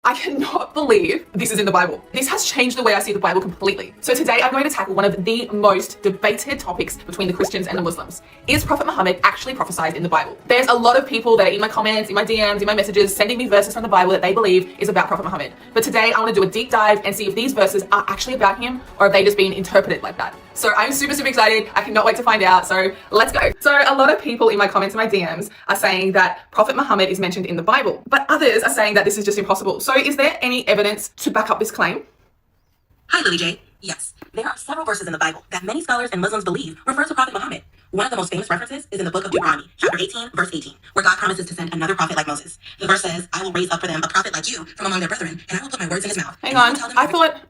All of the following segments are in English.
I cannot believe this is in the Bible. This has changed the way I see the Bible completely. So today I'm going to tackle one of the most debated topics between the Christians and the Muslims. Is Prophet Muhammad actually prophesied in the Bible? There's a lot of people that are in my comments, in my DMs, in my messages, sending me verses from the Bible that they believe is about Prophet Muhammad. But today I want to do a deep dive and see if these verses are actually about him or have they just been interpreted like that. So I'm super excited. I cannot wait to find out. So let's go. So a lot of people in my comments and my DMs are saying that Prophet Muhammad is mentioned in the Bible, but others are saying that this is just impossible. So is there any evidence to back up this claim? Hi, Lily J. Yes, there are several verses in the Bible that many scholars and Muslims believe refer to Prophet Muhammad. One of the most famous references is in the book of Deuteronomy, chapter 18, verse 18, where God promises to send another prophet like Moses. The verse says, I will raise up for them a prophet like you from among their brethren, and I will put my words in his mouth. Hang on,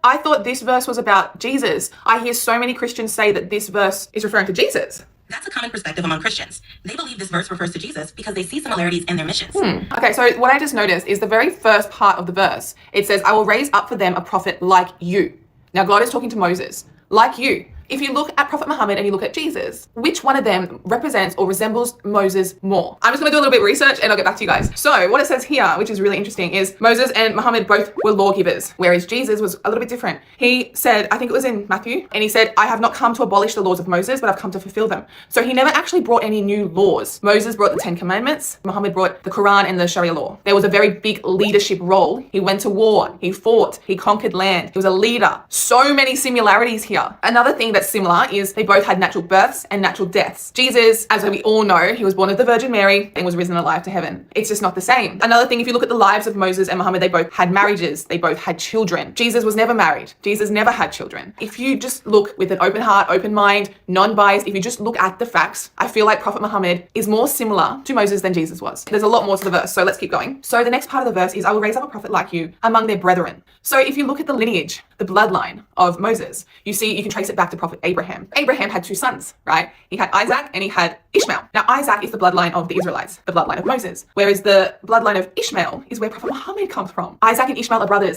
I thought this verse was about Jesus. I hear so many Christians say that this verse is referring to Jesus. That's a common perspective among Christians. They believe this verse refers to Jesus because they see similarities in their missions. Okay, so what I just noticed is the very first part of the verse. It says, I will raise up for them a prophet like you. Now, God is talking to Moses, like you. If you look at Prophet Muhammad and you look at Jesus, which one of them represents or resembles Moses more? I'm just gonna do a little bit of research and I'll get back to you guys. So what it says here, which is really interesting, is Moses and Muhammad both were lawgivers, whereas Jesus was a little bit different. He said, I think it was in Matthew, and he said, I have not come to abolish the laws of Moses, but I've come to fulfill them. So he never actually brought any new laws. Moses brought the 10 Commandments, Muhammad brought the Quran and the Sharia law. There was a very big leadership role. He went to war, he fought, he conquered land, he was a leader. So many similarities here. Another thing that's similar is they both had natural births and natural deaths. Jesus, as we all know, he was born of the Virgin Mary and was risen alive to heaven. It's just not the same. Another thing, if you look at the lives of Moses and Muhammad, they both had marriages, they both had children. Jesus was never married. Jesus never had children. If you just look with an open heart, open mind, non-biased, if you just look at the facts, I feel like Prophet Muhammad is more similar to Moses than Jesus was. There's a lot more to the verse, so let's keep going. So the next part of the verse is, I will raise up a prophet like you among their brethren. So if you look at the lineage, the bloodline of Moses, you can trace it back to Prophet Abraham. Abraham had two sons, right? He had Isaac and he had Ishmael. Now, Isaac is the bloodline of the Israelites, the bloodline of Moses, whereas the bloodline of Ishmael is where Prophet Muhammad comes from. Isaac and Ishmael are brothers.